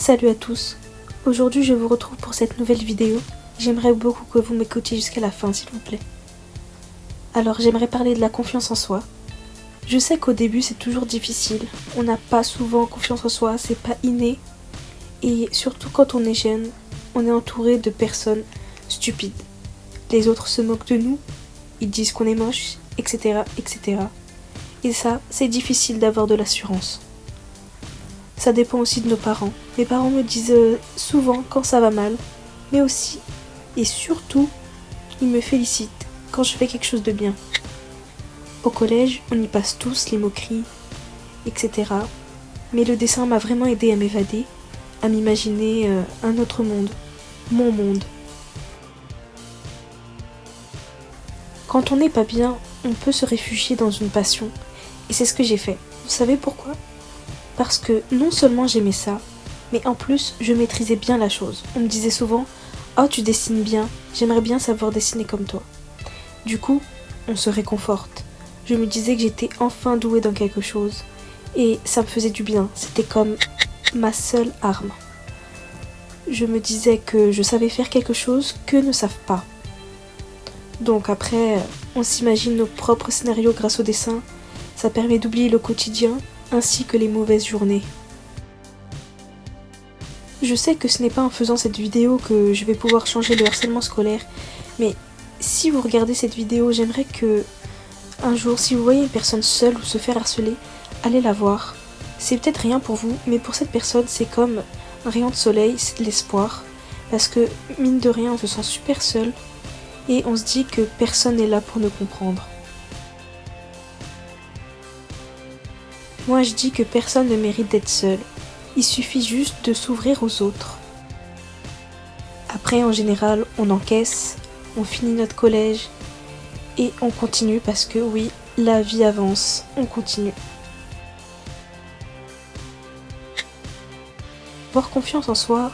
Salut à tous, aujourd'hui je vous retrouve pour cette nouvelle vidéo. J'aimerais beaucoup que vous m'écoutiez jusqu'à la fin s'il vous plaît. Alors j'aimerais parler de la confiance en soi. Je sais qu'au début c'est toujours difficile, on n'a pas souvent confiance en soi, c'est pas inné. Et surtout quand on est jeune, on est entouré de personnes stupides. Les autres se moquent de nous, ils disent qu'on est moche, etc. etc. Et ça, c'est difficile d'avoir de l'assurance. Ça dépend aussi de nos parents. Mes parents me disent souvent quand ça va mal, mais aussi et surtout, ils me félicitent quand je fais quelque chose de bien. Au collège, on y passe tous les moqueries, etc. Mais le dessin m'a vraiment aidé à m'évader, à m'imaginer un autre monde, mon monde. Quand on n'est pas bien, on peut se réfugier dans une passion, et c'est ce que j'ai fait. Vous savez pourquoi ? Parce que non seulement j'aimais ça, mais en plus je maîtrisais bien la chose. On me disait souvent « Oh tu dessines bien, j'aimerais bien savoir dessiner comme toi ». Du coup, on se réconforte. Je me disais que j'étais enfin douée dans quelque chose. Et ça me faisait du bien, c'était comme ma seule arme. Je me disais que je savais faire quelque chose qu'eux ne savent pas. Donc après, on s'imagine nos propres scénarios grâce au dessin. Ça permet d'oublier le quotidien ainsi que les mauvaises journées. Je sais que ce n'est pas en faisant cette vidéo que je vais pouvoir changer le harcèlement scolaire, mais si vous regardez cette vidéo, j'aimerais que un jour, si vous voyez une personne seule ou se faire harceler, allez la voir. C'est peut-être rien pour vous, mais pour cette personne, c'est comme un rayon de soleil, c'est de l'espoir, parce que mine de rien, on se sent super seul et on se dit que personne n'est là pour nous comprendre. Moi je dis que personne ne mérite d'être seul, il suffit juste de s'ouvrir aux autres. Après en général on encaisse, on finit notre collège et on continue parce que oui, la vie avance, on continue. Avoir confiance en soi,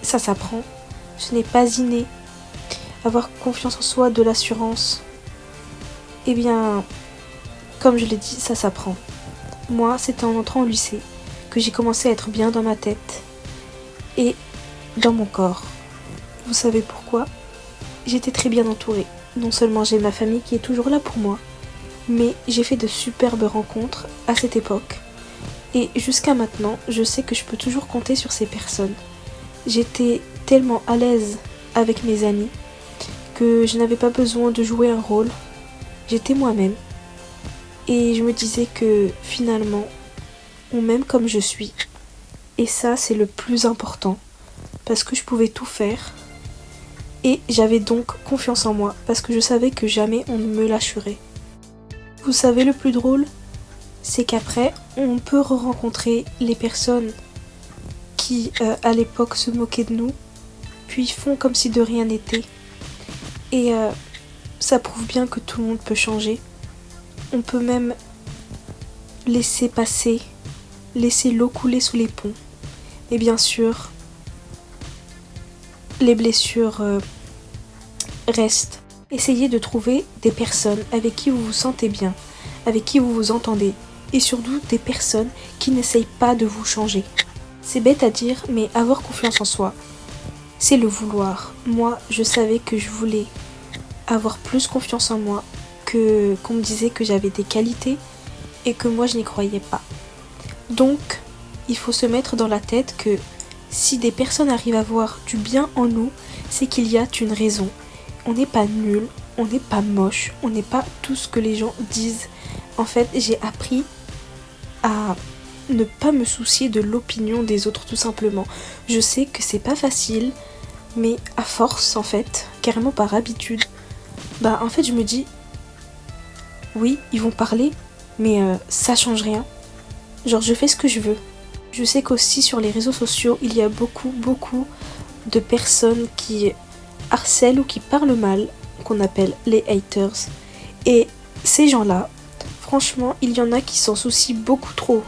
ça s'apprend, ce n'est pas inné. Avoir confiance en soi, de l'assurance, eh bien... Comme je l'ai dit, ça s'apprend. Moi, c'était en entrant au lycée que j'ai commencé à être bien dans ma tête et dans mon corps. Vous savez pourquoi ? J'étais très bien entourée. Non seulement j'ai ma famille qui est toujours là pour moi, mais j'ai fait de superbes rencontres à cette époque. Et jusqu'à maintenant, je sais que je peux toujours compter sur ces personnes. J'étais tellement à l'aise avec mes amis que je n'avais pas besoin de jouer un rôle. J'étais moi-même. Et je me disais que finalement, on m'aime comme je suis. Et ça, c'est le plus important. Parce que je pouvais tout faire. Et j'avais donc confiance en moi. Parce que je savais que jamais on ne me lâcherait. Vous savez le plus drôle ? C'est qu'après, on peut re-rencontrer les personnes qui, à l'époque, se moquaient de nous. Puis font comme si de rien n'était. Et ça prouve bien que tout le monde peut changer. On peut même laisser passer, laisser l'eau couler sous les ponts. Et bien sûr, les blessures restent. Essayez de trouver des personnes avec qui vous vous sentez bien, avec qui vous vous entendez. Et surtout des personnes qui n'essayent pas de vous changer. C'est bête à dire, mais avoir confiance en soi, c'est le vouloir. Moi, je savais que je voulais avoir plus confiance en moi. Qu'on me disait que j'avais des qualités et que moi je n'y croyais pas. Donc, il faut se mettre dans la tête que si des personnes arrivent à voir du bien en nous, c'est qu'il y a une raison. On n'est pas nul, on n'est pas moche, on n'est pas tout ce que les gens disent. En fait, j'ai appris à ne pas me soucier de l'opinion des autres tout simplement. Je sais que c'est pas facile, mais à force en fait, carrément par habitude, en fait je me dis oui, ils vont parler, mais ça change rien. Genre, je fais ce que je veux. Je sais qu'aussi sur les réseaux sociaux, il y a beaucoup de personnes qui harcèlent ou qui parlent mal, qu'on appelle les haters. Et ces gens-là, franchement, il y en a qui s'en soucient beaucoup trop.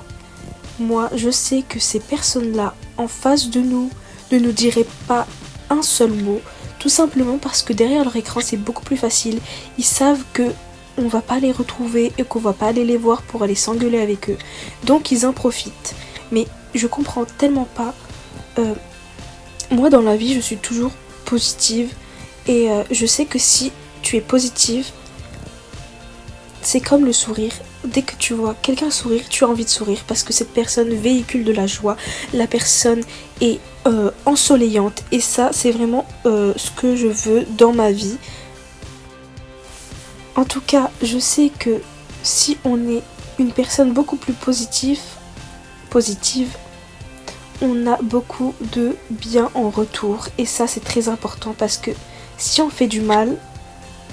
Moi, je sais que ces personnes-là, en face de nous, ne nous diraient pas un seul mot, tout simplement parce que derrière leur écran, c'est beaucoup plus facile. Ils savent que on va pas les retrouver et qu'on va pas aller les voir pour aller s'engueuler avec eux. Donc ils en profitent. Mais je comprends tellement pas. Moi dans la vie je suis toujours positive et je sais que si tu es positive, c'est comme le sourire. Dès que tu vois quelqu'un sourire, tu as envie de sourire parce que cette personne véhicule de la joie. La personne est ensoleillante et ça c'est vraiment ce que je veux dans ma vie. En tout cas, je sais que si on est une personne beaucoup plus positive, on a beaucoup de bien en retour et ça c'est très important parce que si on fait du mal,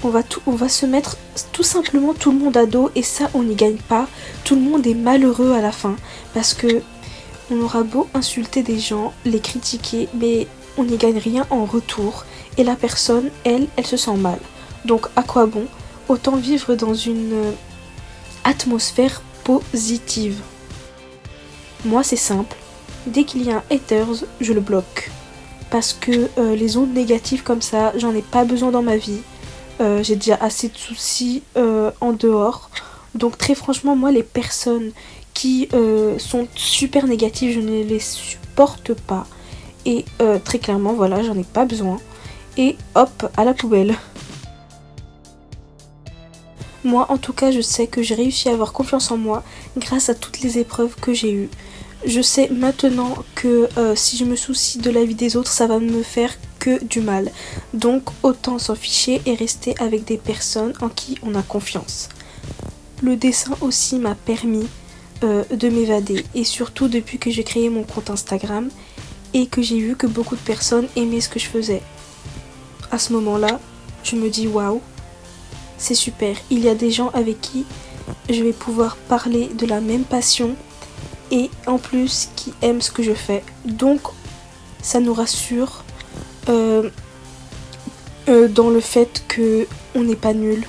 on va se mettre tout simplement tout le monde à dos et ça on n'y gagne pas. Tout le monde est malheureux à la fin parce que on aura beau insulter des gens, les critiquer, mais on n'y gagne rien en retour et la personne, elle se sent mal. Donc à quoi bon? Autant vivre dans une atmosphère positive. Moi c'est simple, dès qu'il y a un haters, je le bloque. Parce que les ondes négatives comme ça, j'en ai pas besoin dans ma vie. J'ai déjà assez de soucis en dehors. Donc très franchement, moi les personnes qui sont super négatives, je ne les supporte pas. Et très clairement, voilà, j'en ai pas besoin. Et hop, à la poubelle. Moi en tout cas, je sais que j'ai réussi à avoir confiance en moi grâce à toutes les épreuves que j'ai eues. Je sais maintenant que si je me soucie de la vie des autres, ça va me faire que du mal. Donc autant s'en ficher et rester avec des personnes en qui on a confiance. Le dessin aussi m'a permis de m'évader. Et surtout depuis que j'ai créé mon compte Instagram et que j'ai vu que beaucoup de personnes aimaient ce que je faisais. À ce moment-là, je me dis waouh, c'est super. Il y a des gens avec qui je vais pouvoir parler de la même passion et en plus qui aiment ce que je fais. Donc ça nous rassure dans le fait qu'on n'est pas nul,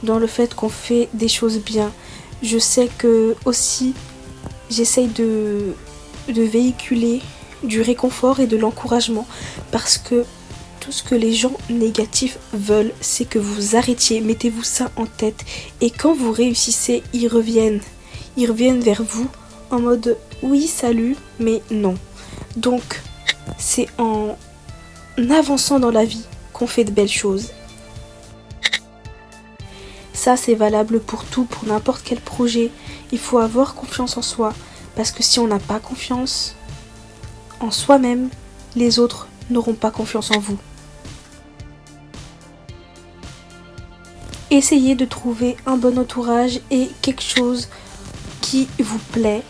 dans le fait qu'on fait des choses bien. Je sais que aussi j'essaye de véhiculer du réconfort et de l'encouragement parce que tout ce que les gens négatifs veulent, c'est que vous arrêtiez, mettez-vous ça en tête et quand vous réussissez, ils reviennent vers vous en mode oui salut mais non. Donc c'est en avançant dans la vie qu'on fait de belles choses. Ça c'est valable pour tout, pour n'importe quel projet. Il faut avoir confiance en soi parce que si on n'a pas confiance en soi-même, les autres n'auront pas confiance en vous. Essayez de trouver un bon entourage et quelque chose qui vous plaît,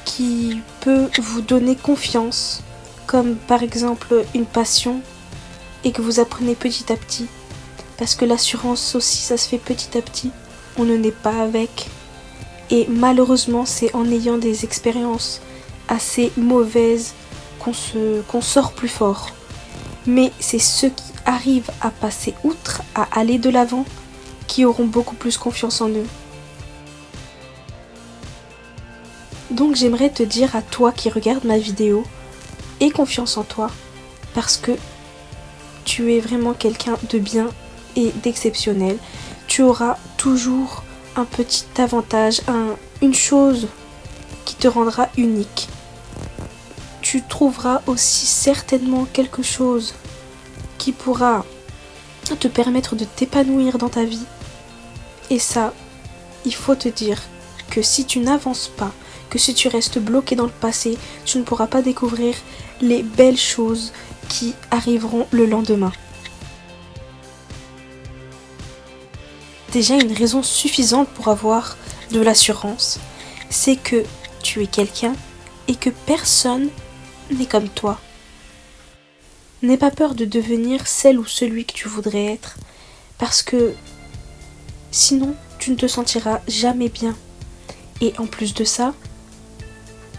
qui peut vous donner confiance, comme par exemple une passion et que vous apprenez petit à petit. Parce que l'assurance aussi, ça se fait petit à petit. On ne naît pas avec. Et malheureusement, c'est en ayant des expériences assez mauvaises qu'on sort plus fort. Mais c'est ceux qui arrivent à passer outre, à aller de l'avant, qui auront beaucoup plus confiance en eux. Donc j'aimerais te dire à toi qui regardes ma vidéo, aie confiance en toi, parce que tu es vraiment quelqu'un de bien et d'exceptionnel. Tu auras toujours un petit avantage, une chose qui te rendra unique. Tu trouveras aussi certainement quelque chose qui pourra te permettre de t'épanouir dans ta vie. Et ça, il faut te dire que si tu n'avances pas, que si tu restes bloqué dans le passé, tu ne pourras pas découvrir les belles choses qui arriveront le lendemain. Déjà une raison suffisante pour avoir de l'assurance, c'est que tu es quelqu'un et que personne n'est comme toi. N'aie pas peur de devenir celle ou celui que tu voudrais être, parce que sinon tu ne te sentiras jamais bien. Et en plus de ça,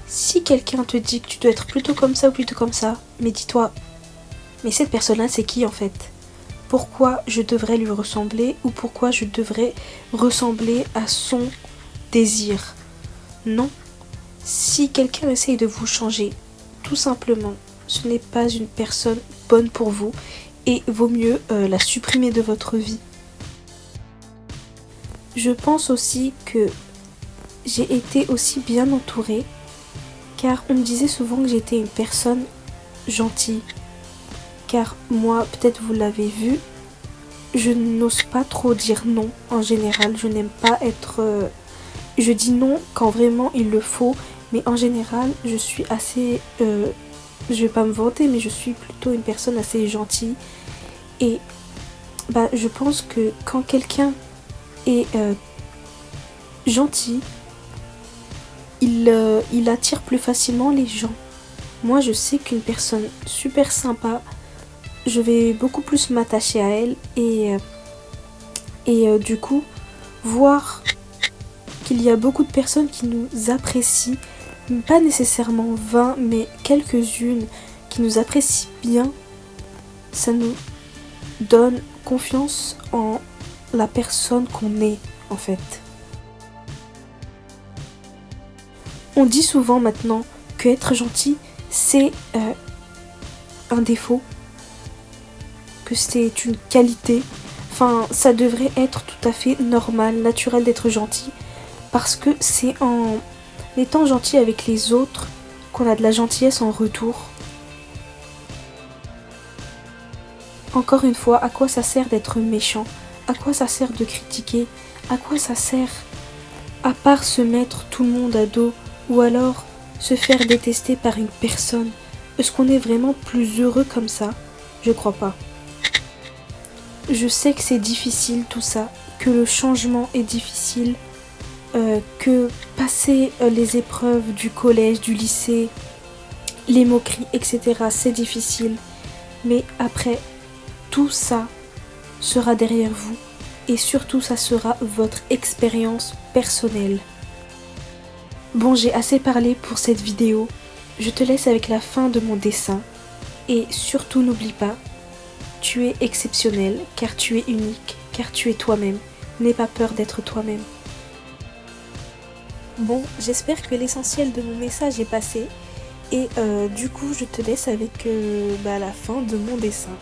si quelqu'un te dit que tu dois être plutôt comme ça ou plutôt comme ça, mais dis-toi, mais cette personne-là c'est qui en fait ? Pourquoi je devrais lui ressembler ou pourquoi je devrais ressembler à son désir ? Non. Si quelqu'un essaye de vous changer, tout simplement, ce n'est pas une personne bonne pour vous et vaut mieux la supprimer de votre vie. Je pense aussi que j'ai été aussi bien entourée car on me disait souvent que j'étais une personne gentille. Car moi, peut-être vous l'avez vu, je n'ose pas trop dire non en général. Je n'aime pas être... Je dis non quand vraiment il le faut, mais en général, je suis assez... je vais pas me vanter, mais je suis plutôt une personne assez gentille. Et je pense que quand quelqu'un est gentil, il attire plus facilement les gens. Moi, je sais qu'une personne super sympa, je vais beaucoup plus m'attacher à elle et du coup, voir qu'il y a beaucoup de personnes qui nous apprécient, pas nécessairement 20, mais quelques-unes qui nous apprécient bien, ça nous donne confiance en la personne qu'on est en fait. On dit souvent maintenant que être gentil c'est un défaut, que c'est une qualité. Enfin, ça devrait être tout à fait normal, naturel d'être gentil, parce que c'est en étant gentil avec les autres qu'on a de la gentillesse en retour. Encore une fois, à quoi ça sert d'être méchant? À quoi ça sert de critiquer? À quoi ça sert? À part se mettre tout le monde à dos, ou alors se faire détester par une personne. Est-ce qu'on est vraiment plus heureux comme ça? Je crois pas. Je sais que c'est difficile tout ça, que le changement est difficile, que passer les épreuves du collège, du lycée, les moqueries, etc. c'est difficile. Mais après, tout ça sera derrière vous et surtout ça sera votre expérience personnelle. Bon, j'ai assez parlé pour cette vidéo. Je te laisse avec la fin de mon dessin. Et surtout n'oublie pas, tu es exceptionnel, car tu es unique, car tu es toi-même. N'aie pas peur d'être toi-même. Bon, j'espère que l'essentiel de mon message est passé. Et du coup, je te laisse avec la fin de mon dessin.